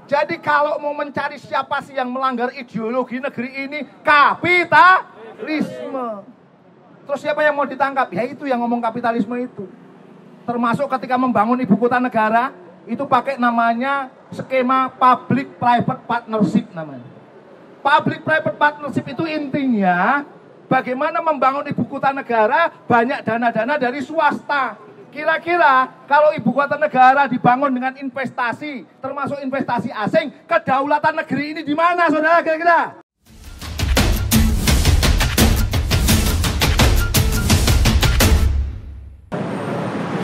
Jadi kalau mau mencari siapa sih yang melanggar ideologi negeri ini, kapitalisme. Terus siapa yang mau ditangkap? Ya itu yang ngomong kapitalisme itu. Termasuk ketika membangun ibu kota negara, itu pakai namanya skema public private partnership namanya. Public private partnership itu intinya bagaimana membangun ibu kota negara banyak dana-dana dari swasta. Kira-kira kalau ibu kota negara dibangun dengan investasi, termasuk investasi asing, kedaulatan negeri ini di mana, saudara, kira-kira?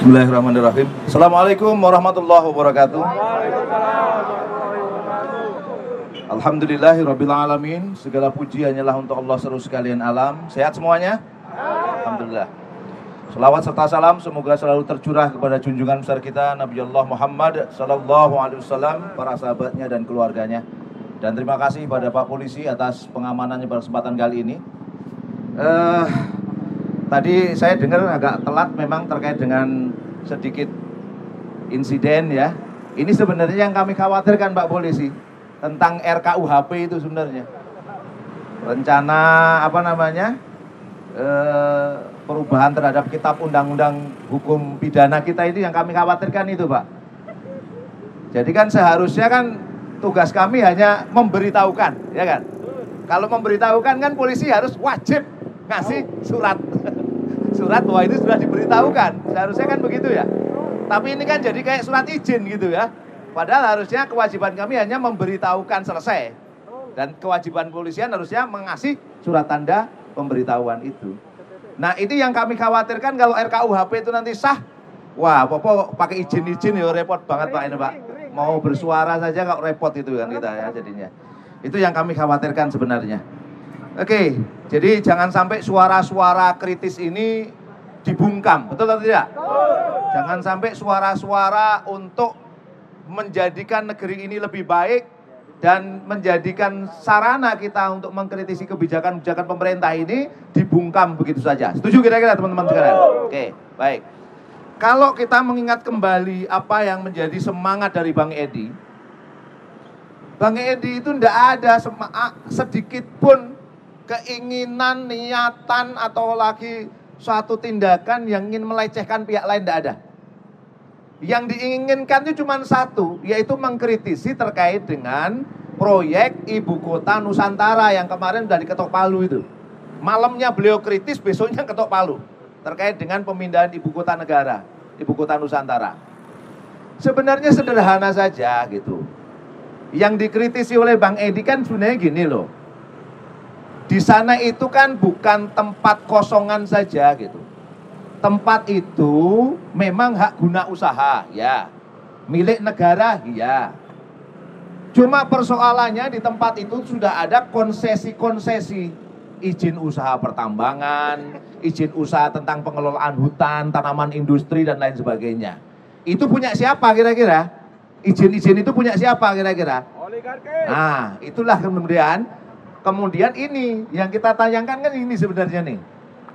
Bismillahirrahmanirrahim. Assalamualaikum warahmatullahi wabarakatuh. Alhamdulillahirrabbilalamin. Segala puji hanyalah untuk Allah seluruh sekalian alam. Sehat semuanya? Alhamdulillah. Selawat serta salam semoga selalu tercurah kepada junjungan besar kita Nabi Allah Muhammad Sallallahu Alaihi Wasallam, para sahabatnya dan keluarganya. Dan terima kasih pada Pak Polisi atas pengamanannya pada kesempatan kali ini. Tadi saya dengar agak telat memang terkait dengan sedikit insiden ya. Ini sebenarnya yang kami khawatirkan Pak Polisi, tentang RKUHP itu sebenarnya. Rencana perubahan terhadap kitab undang-undang hukum pidana kita itu yang kami khawatirkan itu Pak. Jadi kan seharusnya kan tugas kami hanya memberitahukan, ya kan? Kalau memberitahukan kan polisi harus wajib ngasih surat. Surat bahwa itu sudah diberitahukan. Seharusnya kan begitu ya. Tapi ini kan jadi kayak surat izin gitu ya. Padahal harusnya kewajiban kami hanya memberitahukan selesai. Dan kewajiban polisian harusnya mengasih surat tanda pemberitahuan itu. Nah ini yang kami khawatirkan kalau RKUHP itu nanti sah. Wah Popo pakai izin-izin ya repot banget Pak ini Pak. Mau bersuara saja kok repot itu kan kita ya jadinya. Itu yang kami khawatirkan sebenarnya. Oke, jadi jangan sampai suara-suara kritis ini dibungkam, betul atau tidak? Jangan sampai suara-suara untuk menjadikan negeri ini lebih baik dan menjadikan sarana kita untuk mengkritisi kebijakan-kebijakan pemerintah ini dibungkam begitu saja. Setuju kira-kira teman-teman sekalian? Oke, baik. Kalau kita mengingat kembali apa yang menjadi semangat dari Bang Edi, Bang Edi itu tidak ada sedikit pun keinginan, niatan, atau lagi suatu tindakan yang ingin melecehkan pihak lain, tidak ada. Yang diinginkan itu cuma satu, yaitu mengkritisi terkait dengan proyek Ibu Kota Nusantara yang kemarin sudah diketok palu itu. Malamnya beliau kritis, besoknya ketok palu. Terkait dengan pemindahan Ibu Kota Negara, Ibu Kota Nusantara. Sebenarnya sederhana saja gitu. Yang dikritisi oleh Bang Edi kan sebenarnya gini loh. Di sana itu kan bukan tempat kosongan saja gitu. Tempat itu memang hak guna usaha, ya. Milik negara, ya. Cuma persoalannya di tempat itu sudah ada konsesi-konsesi. Izin usaha pertambangan, izin usaha tentang pengelolaan hutan, tanaman industri, dan lain sebagainya. Itu punya siapa kira-kira? Izin-izin itu punya siapa kira-kira? Oligarki. Nah, itulah Kemudian ini yang kita tayangkan kan ini sebenarnya nih,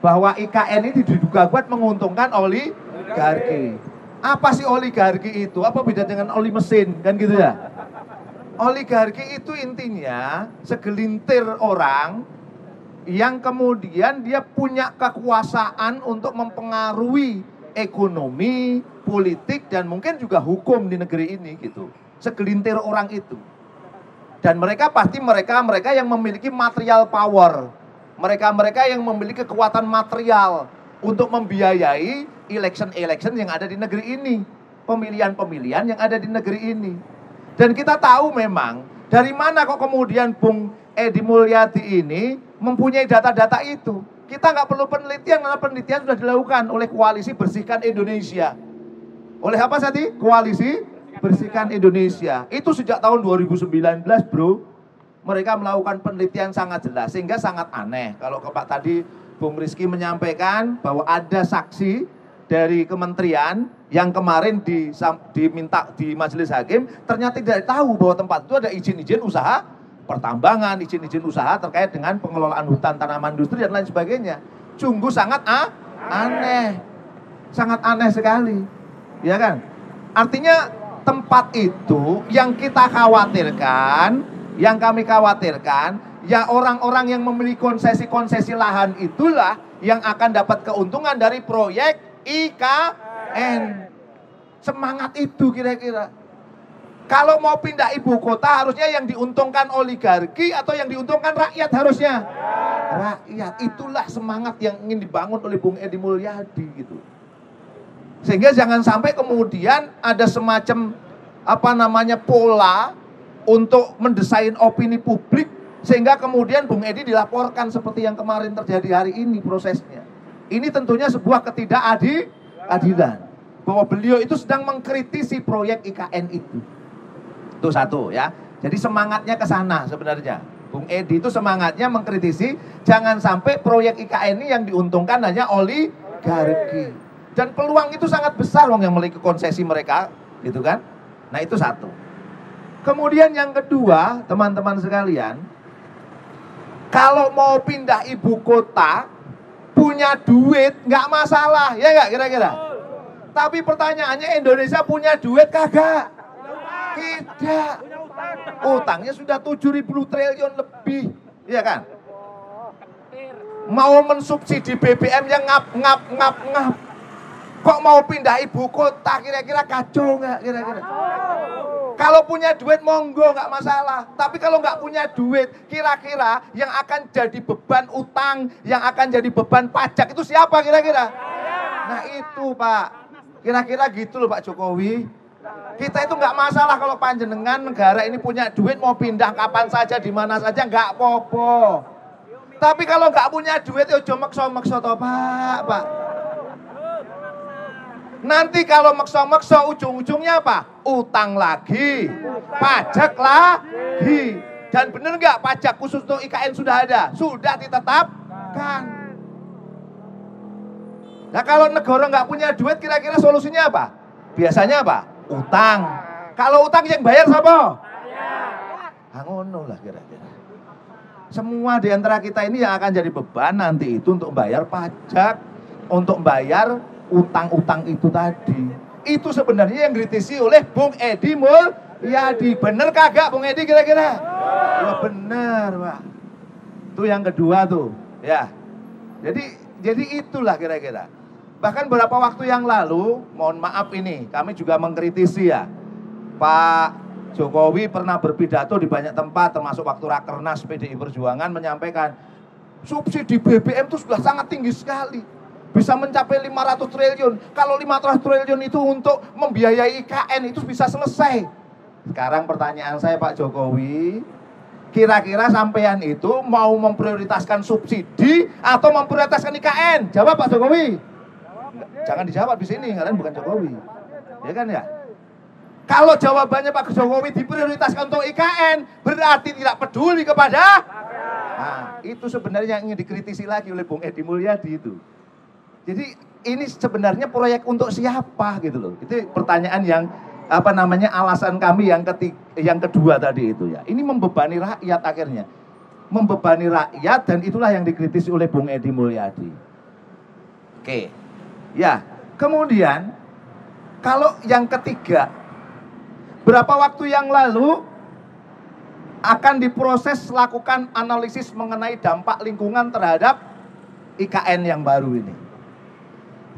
bahwa IKN ini diduga kuat menguntungkan oligarki. Apa sih oligarki itu? Apa beda dengan oli mesin kan gitu ya? Oligarki itu intinya segelintir orang yang kemudian dia punya kekuasaan untuk mempengaruhi ekonomi, politik, dan mungkin juga hukum di negeri ini gitu. Segelintir orang itu. Dan mereka pasti mereka yang memiliki material power. Mereka yang memiliki kekuatan material untuk membiayai election yang ada di negeri ini. Pemilihan-pemilihan yang ada di negeri ini. Dan kita tahu memang dari mana kok kemudian Bung Edi Mulyadi ini mempunyai data-data itu. Kita nggak perlu penelitian, karena penelitian sudah dilakukan oleh Koalisi Bersihkan Indonesia. Oleh apa tadi? Koalisi Bersihkan Indonesia. Itu sejak tahun 2019 bro. Mereka melakukan penelitian sangat jelas. Sehingga sangat aneh kalau Pak tadi Bung Rizky menyampaikan bahwa ada saksi dari kementerian yang kemarin diminta di majelis hakim, ternyata tidak tahu bahwa tempat itu ada izin-izin usaha pertambangan, izin-izin usaha terkait dengan pengelolaan hutan, tanaman industri, dan lain sebagainya. Sungguh sangat aneh. Sangat aneh sekali. Ya kan? Artinya tempat itu yang kita khawatirkan, yang kami khawatirkan, ya orang-orang yang memiliki konsesi-konsesi lahan itulah yang akan dapat keuntungan dari proyek IKN. Semangat itu kira-kira. Kalau mau pindah ibu kota harusnya yang diuntungkan oligarki atau yang diuntungkan rakyat harusnya? Rakyat. Itulah semangat yang ingin dibangun oleh Bung Edi Mulyadi gitu. Sehingga jangan sampai kemudian ada semacam pola untuk mendesain opini publik sehingga kemudian Bung Edi dilaporkan seperti yang kemarin terjadi hari ini prosesnya. Ini tentunya sebuah ketidakadilan bahwa beliau itu sedang mengkritisi proyek IKN itu. Itu satu ya. Jadi semangatnya ke sana sebenarnya. Bung Edi itu semangatnya mengkritisi jangan sampai proyek IKN ini yang diuntungkan hanya oligarki. Dan peluang itu sangat besar yang memiliki konsesi mereka, gitu kan? Nah itu satu. Kemudian yang kedua, teman-teman sekalian, kalau mau pindah ibu kota, punya duit nggak masalah, ya nggak kira-kira? Tapi pertanyaannya Indonesia punya duit kagak? Tidak. Utangnya sudah 7.000 triliun lebih, ya kan? Mau mensubsidi BBM yang ngap. Kok mau pindah ibu kota, kira-kira kacau nggak kira-kira? Kalau punya duit monggo nggak masalah. Tapi kalau nggak punya duit, kira-kira yang akan jadi beban utang, yang akan jadi beban pajak itu siapa kira-kira? Nah itu Pak, kira-kira gitu loh Pak Jokowi. Kita itu nggak masalah kalau panjenengan negara ini punya duit mau pindah kapan saja, di mana saja nggak apa-apa. Tapi kalau nggak punya duit, ya ojo maksa-maksa toh Pak. Nanti kalau maksa-maksa ujung-ujungnya apa? Utang lagi, pajak lagi. Dan bener nggak pajak khusus untuk IKN sudah ada? Sudah ditetapkan. Nah kalau negara nggak punya duit kira-kira solusinya apa? Biasanya apa? Utang. Kalau utang yang bayar siapa? Ngono lah kira-kira. Semua di antara kita ini yang akan jadi beban nanti itu untuk bayar pajak, untuk bayar utang-utang itu tadi. Itu sebenarnya yang kritisi oleh Bung Edi Mulyadi. Bener kagak Bung Edi kira-kira? Ya bener Pak. Itu yang kedua tuh ya. Jadi itulah kira-kira. Bahkan beberapa waktu yang lalu, mohon maaf ini, kami juga mengkritisi ya, Pak Jokowi pernah berpidato di banyak tempat, termasuk waktu Rakernas PDI Perjuangan menyampaikan subsidi BBM itu sudah sangat tinggi sekali. Bisa mencapai 500 triliun. Kalau 500 triliun itu untuk membiayai IKN itu bisa selesai. Sekarang pertanyaan saya Pak Jokowi, kira-kira sampean itu mau memprioritaskan subsidi atau memprioritaskan IKN? Jawab Pak Jokowi. Jangan dijawab di sini, kalian bukan Jokowi. Ya kan ya? Kalau jawabannya Pak Jokowi diprioritaskan untuk IKN, berarti tidak peduli kepada. Nah, itu sebenarnya yang ingin dikritisi lagi oleh Bung Edi Mulyadi itu. Jadi ini sebenarnya proyek untuk siapa gitu loh. Itu pertanyaan yang alasan kami yang kedua tadi itu ya. Ini membebani rakyat akhirnya. Membebani rakyat dan itulah yang dikritisi oleh Bung Edi Mulyadi. Oke. Ya, kemudian kalau yang ketiga, berapa waktu yang lalu akan diproses lakukan analisis mengenai dampak lingkungan terhadap IKN yang baru ini.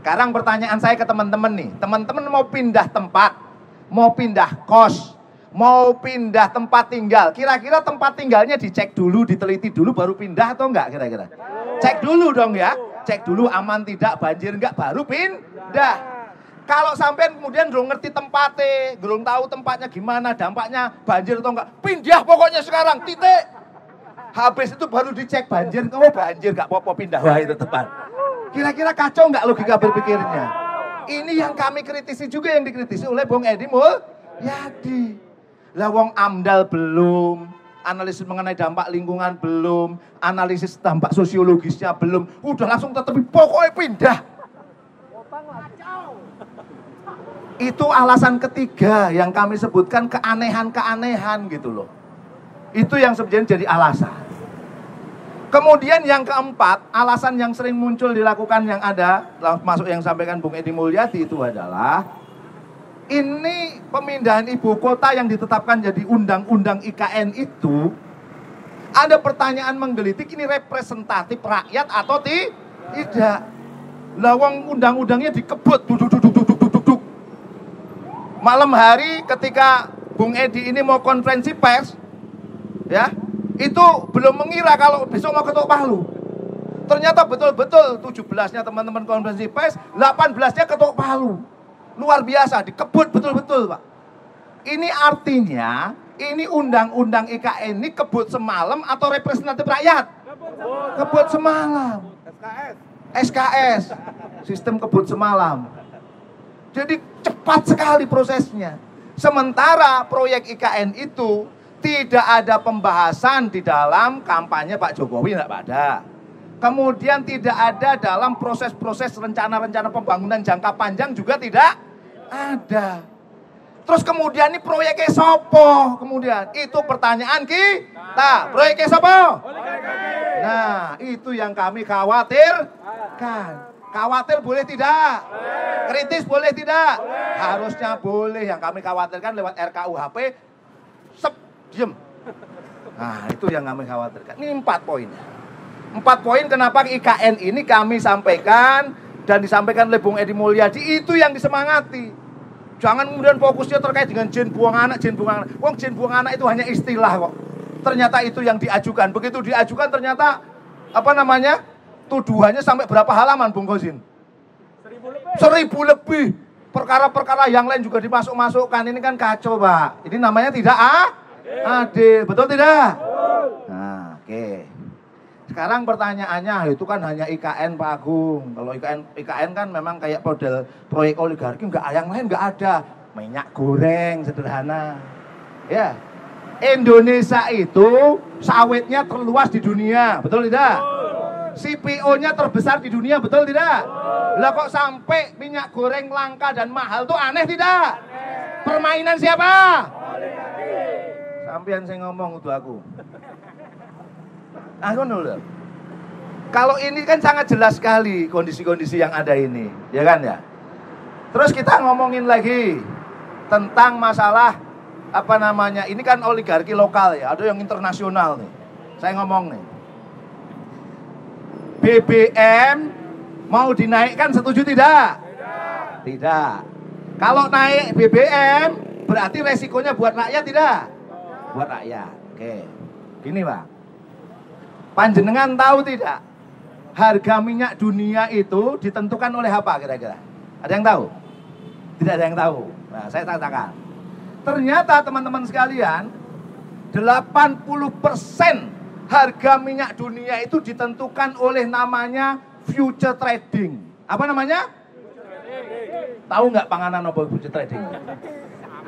Sekarang pertanyaan saya ke teman-teman nih. Teman-teman mau pindah tempat, mau pindah kos, mau pindah tempat tinggal. Kira-kira tempat tinggalnya dicek dulu, diteliti dulu baru pindah atau enggak kira-kira? Cek dulu dong ya. Cek dulu aman tidak, banjir enggak, baru pindah. Kalau sampean kemudian belum ngerti tempatnya, belum tahu tempatnya gimana, dampaknya banjir atau enggak, pindah pokoknya sekarang, titik. Habis itu baru dicek banjir, oh banjir enggak apa-apa, pindah wah itu tempat. Kira-kira kacau nggak logika berpikirnya? Ini yang kami kritisi juga yang dikritisi oleh Bung Edi Mulyadi. Lah wong AMDAL belum, analisis mengenai dampak lingkungan belum, analisis dampak sosiologisnya belum, udah langsung tetapi pokoknya pindah. Itu alasan ketiga yang kami sebutkan keanehan-keanehan gitu loh. Itu yang sebenarnya jadi alasan. Kemudian yang keempat, alasan yang sering muncul dilakukan yang ada, masuk yang sampaikan Bung Edi Mulyadi itu adalah ini pemindahan ibu kota yang ditetapkan jadi undang-undang IKN itu, ada pertanyaan menggelitik, ini representatif rakyat atau tidak? Lawang undang-undangnya dikebut, duduk. Malam hari ketika Bung Edi ini mau konferensi pers, ya, itu belum mengira kalau besok mau ketok palu. Ternyata betul-betul 17-nya teman-teman konferensi pers, 18-nya ketok palu. Luar biasa, dikebut betul-betul, Pak. Ini artinya, ini undang-undang IKN ini kebut semalam atau representatif rakyat? Kebut semalam. SKS, sistem kebut semalam. Jadi cepat sekali prosesnya. Sementara proyek IKN itu tidak ada pembahasan di dalam kampanye Pak Jokowi, tidak ada. Kemudian tidak ada dalam proses-proses rencana-rencana pembangunan jangka panjang juga tidak ada. Terus kemudian ini proyeknya sopo? Kemudian itu pertanyaan kita. Proyeknya sopo? Nah, itu yang kami khawatirkan. Khawatir boleh tidak? Kritis boleh tidak? Harusnya boleh. Yang kami khawatirkan lewat RKUHP, diem. Nah, itu yang kami khawatirkan. Ini 4 poin. 4 poin kenapa IKN ini kami sampaikan dan disampaikan oleh Bung Edi Mulyadi, itu yang disemangati. Jangan kemudian fokusnya terkait dengan jin buang anak. Wong jin buang anak itu hanya istilah kok. Ternyata itu yang diajukan. Begitu diajukan ternyata tuduhannya sampai berapa halaman, Bung Kozin? 1000 lebih. Perkara-perkara yang lain juga dimasuk-masukkan. Ini kan kacau, Pak. Ini namanya tidak adil. Betul tidak? Nah, oke. Sekarang pertanyaannya, itu kan hanya IKN, Pak Agung. Kalau IKN kan memang kayak model proyek oligarki, yang lain nggak ada. Minyak goreng sederhana. Ya. Indonesia itu sawitnya terluas di dunia, betul tidak? CPO-nya terbesar di dunia, betul tidak? Lah kok sampai minyak goreng langka dan mahal tuh aneh tidak? Permainan siapa? Sampean saya ngomong itu aku. Kalau ini kan sangat jelas sekali kondisi-kondisi yang ada ini, ya kan ya? Terus kita ngomongin lagi tentang masalah ini kan oligarki lokal ya, ada yang internasional nih. Saya ngomong nih. BBM mau dinaikkan, setuju tidak? Tidak. Kalau naik BBM berarti resikonya buat rakyat tidak? Buat rakyat. Oke. Gini, Pak. Panjenengan tahu tidak? Harga minyak dunia itu ditentukan oleh apa kira-kira? Ada yang tahu? Tidak ada yang tahu. Nah, saya katakan. Ternyata teman-teman sekalian, 80% harga minyak dunia itu ditentukan oleh namanya future trading. Apa namanya? Tahu nggak panganan apa future trading?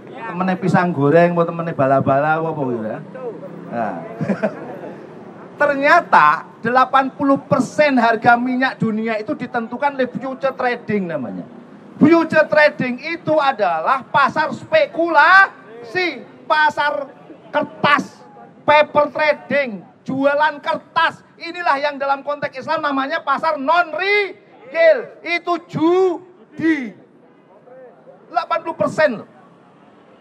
Temennya pisang goreng, mau temennya bala-bala, apa gitu. Nah. Ternyata 80% harga minyak dunia itu ditentukan oleh future trading namanya. Future trading itu adalah pasar spekulasi, pasar kertas, paper trading, jualan kertas. Inilah yang dalam konteks Islam namanya pasar non-retail. Itu judi. 80% loh.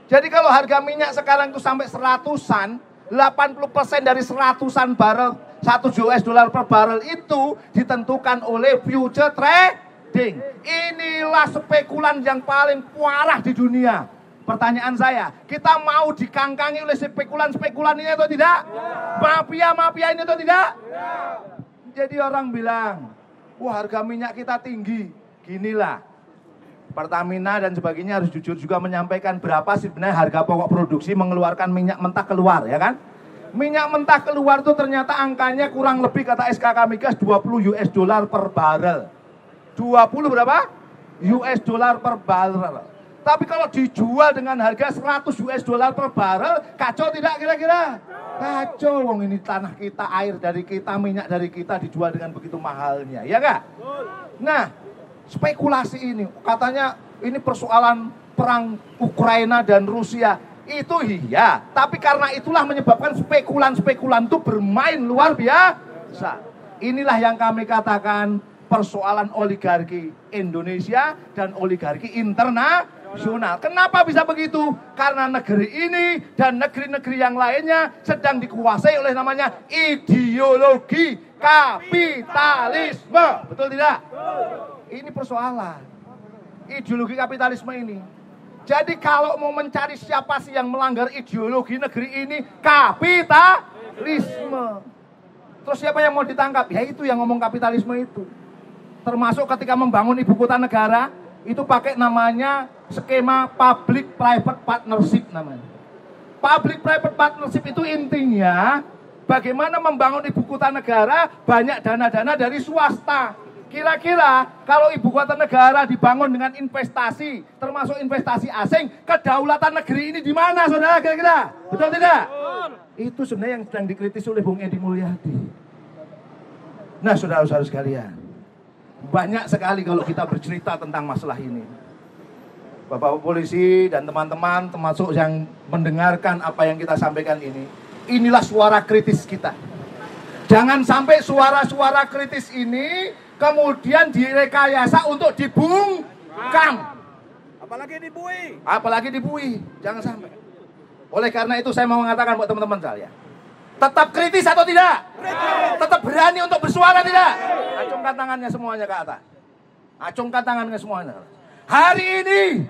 Jadi kalau harga minyak sekarang itu sampai 100-an, 80% dari 100-an barrel, 1 US dollar per barrel itu ditentukan oleh future trading. Inilah spekulan yang paling parah di dunia. Pertanyaan saya, kita mau dikangkangi oleh spekulan-spekulan ini atau tidak? Mafia-mafia ini atau tidak? Jadi orang bilang, wah harga minyak kita tinggi. Ginilah, Pertamina dan sebagainya harus jujur juga menyampaikan berapa sih sebenarnya harga pokok produksi mengeluarkan minyak mentah keluar, ya kan? Minyak mentah keluar itu ternyata angkanya kurang lebih kata SKK Migas 20 US dollar per barrel. 20 berapa? US dollar per barrel. Tapi kalau dijual dengan harga 100 US dollar per barrel, kacau tidak kira-kira? Kacau, wong ini tanah kita, air dari kita, minyak dari kita dijual dengan begitu mahalnya, ya enggak? Nah, spekulasi ini, katanya ini persoalan perang Ukraina dan Rusia. Itu iya, tapi karena itulah menyebabkan spekulan-spekulan itu bermain luar biasa. Inilah yang kami katakan persoalan oligarki Indonesia dan oligarki internasional. nasional. Kenapa bisa begitu? Karena negeri ini dan negeri-negeri yang lainnya sedang dikuasai oleh namanya ideologi kapitalisme. Betul tidak? Ini persoalan. Ideologi kapitalisme ini. Jadi kalau mau mencari siapa sih yang melanggar ideologi negeri ini, kapitalisme. Terus siapa yang mau ditangkap? Ya itu yang ngomong kapitalisme itu. Termasuk ketika membangun ibu kota negara, itu pakai namanya skema public private partnership namanya. Public private partnership itu intinya bagaimana membangun ibu kota negara banyak dana-dana dari swasta. Kira-kira kalau ibu kota negara dibangun dengan investasi, termasuk investasi asing, kedaulatan negeri ini di mana, saudara? Kira-kira betul tidak? Itu sebenarnya yang sedang dikritis oleh Bung Edi Mulyadi. Nah, saudara-saudara sekalian, banyak sekali kalau kita bercerita tentang masalah ini. Bapak polisi dan teman-teman, termasuk yang mendengarkan apa yang kita sampaikan ini, inilah suara kritis kita. Jangan sampai suara-suara kritis ini kemudian direkayasa untuk dibungkam. Apalagi dibui. Jangan sampai. Oleh karena itu saya mau mengatakan buat teman-teman saya, tetap kritis atau tidak? Tetap berani untuk bersuara tidak? Acungkan tangannya semuanya ke atas. Acungkan tangannya semuanya. Hari ini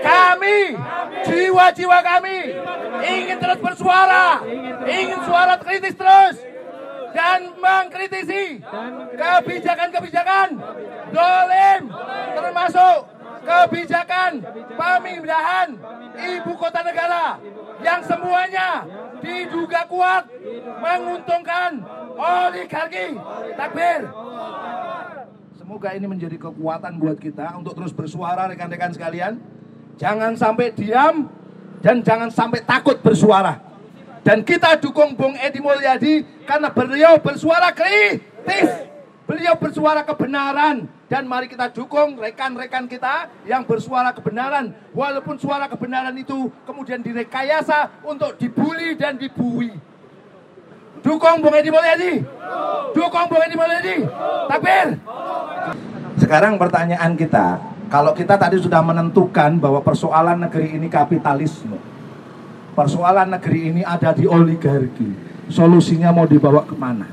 kami, jiwa-jiwa kami ingin terus bersuara, ingin suara kritis terus dan mengkritisi kebijakan-kebijakan dolim, termasuk kebijakan pemindahan ibu kota negara yang semuanya diduga kuat menguntungkan oligarki. Takbir. Semoga ini menjadi kekuatan buat kita untuk terus bersuara, rekan-rekan sekalian. Jangan sampai diam dan jangan sampai takut bersuara. Dan kita dukung Bung Edi Mulyadi karena beliau bersuara kritis. Beliau bersuara kebenaran. Dan mari kita dukung rekan-rekan kita yang bersuara kebenaran. Walaupun suara kebenaran itu kemudian direkayasa untuk dibully dan dibui. Dukung Bung Edi Mulyadi. Dukung Bung Edi Mulyadi. Takbir. Sekarang pertanyaan kita, kalau kita tadi sudah menentukan bahwa persoalan negeri ini kapitalisme, persoalan negeri ini ada di oligarki, solusinya mau dibawa kemana?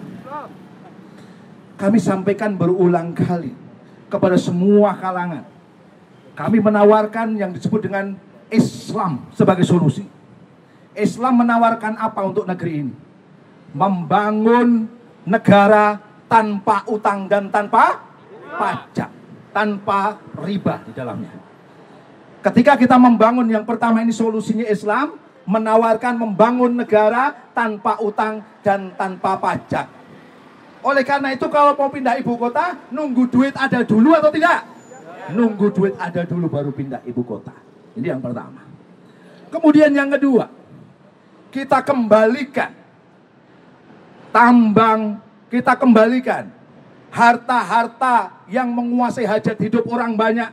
Kami sampaikan berulang kali kepada semua kalangan. Kami menawarkan yang disebut dengan Islam sebagai solusi. Islam menawarkan apa untuk negeri ini? Membangun negara tanpa utang dan tanpa pajak, tanpa riba di dalamnya. Ketika kita membangun yang pertama ini solusinya Islam, menawarkan membangun negara tanpa utang dan tanpa pajak. Oleh karena itu kalau mau pindah ibu kota, nunggu duit ada dulu atau tidak? Nunggu duit ada dulu baru pindah ibu kota. Ini yang pertama. Kemudian yang kedua, kita kembalikan tambang, kita kembalikan harta-harta yang menguasai hajat hidup orang banyak,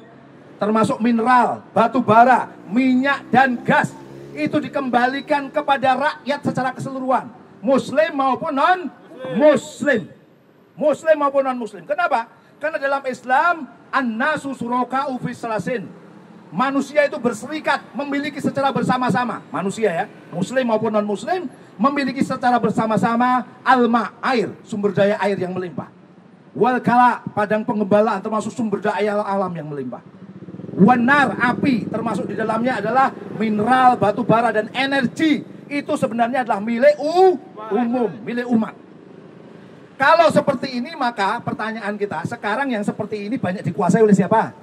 termasuk mineral, batu bara, minyak dan gas. Itu dikembalikan kepada rakyat secara keseluruhan, muslim maupun non-muslim. Muslim maupun non-muslim. Kenapa? Karena dalam Islam an-nasu syuraka'u fi salasin. Manusia itu berserikat, memiliki secara bersama-sama. Manusia ya, muslim maupun non-muslim, memiliki secara bersama-sama alma, air, sumber daya air yang melimpah. Wal kala, padang pengembalaan, termasuk sumber daya alam yang melimpah. Wanar, api, termasuk di dalamnya adalah mineral, batu bara, dan energi. Itu sebenarnya adalah milik umum, milik umat. Kalau seperti ini, maka pertanyaan kita, sekarang yang seperti ini banyak dikuasai oleh siapa?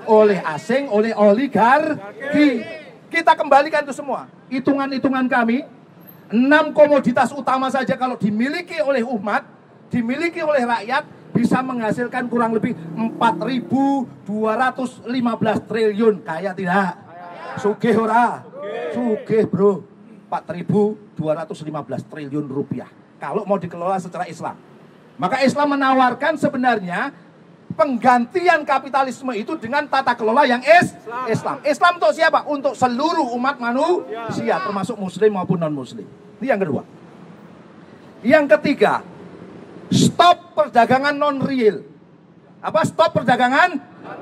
Oleh asing, oleh oligarki. Kita kembalikan itu semua. Hitungan-hitungan kami, 6 komoditas utama saja kalau dimiliki oleh umat, dimiliki oleh rakyat, bisa menghasilkan kurang lebih 4.215 triliun. Kaya tidak? Sugih ora? Sugih bro. 4.215 triliun rupiah. Kalau mau dikelola secara Islam. Maka Islam menawarkan sebenarnya penggantian kapitalisme itu dengan tata kelola yang Islam. Islam untuk siapa? Untuk seluruh umat manusia, termasuk muslim maupun non-muslim. Ini yang kedua. Yang ketiga, stop perdagangan non-real. Stop perdagangan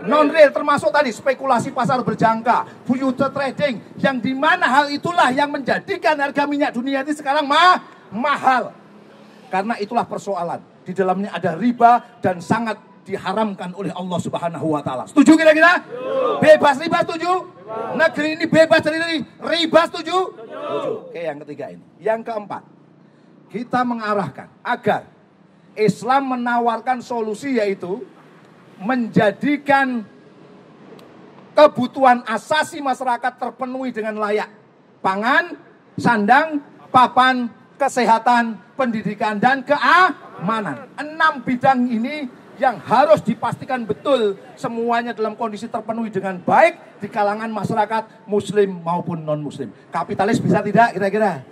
non-real, termasuk tadi spekulasi pasar berjangka, future trading, yang dimana hal itulah yang menjadikan harga minyak dunia ini sekarang mahal. Karena itulah persoalan. Di dalamnya ada riba dan sangat diharamkan oleh Allah Subhanahu wa taala. Setuju kira-kira? Bebas riba, setuju? Negeri ini bebas dari riba, setuju? Oke, yang ketiga ini. Yang keempat, kita mengarahkan agar Islam menawarkan solusi, yaitu menjadikan kebutuhan asasi masyarakat terpenuhi dengan layak. Pangan, sandang, papan, kesehatan, pendidikan, dan keamanan. 6 bidang ini yang harus dipastikan betul semuanya dalam kondisi terpenuhi dengan baik di kalangan masyarakat muslim maupun non-muslim. Kapitalis bisa tidak kira-kira?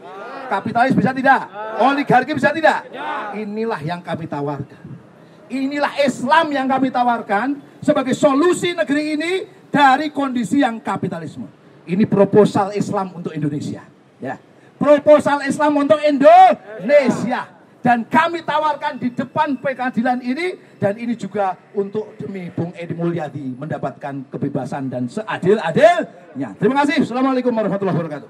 Kapitalis bisa tidak? Oligarki bisa tidak? Inilah yang kami tawarkan. Inilah Islam yang kami tawarkan sebagai solusi negeri ini dari kondisi yang kapitalisme. Ini proposal Islam untuk Indonesia. Ya, proposal Islam untuk Indonesia. Dan kami tawarkan di depan pengadilan ini, dan ini juga untuk demi Bung Edi Mulyadi mendapatkan kebebasan dan seadil-adilnya. Terima kasih. Assalamualaikum warahmatullahi wabarakatuh.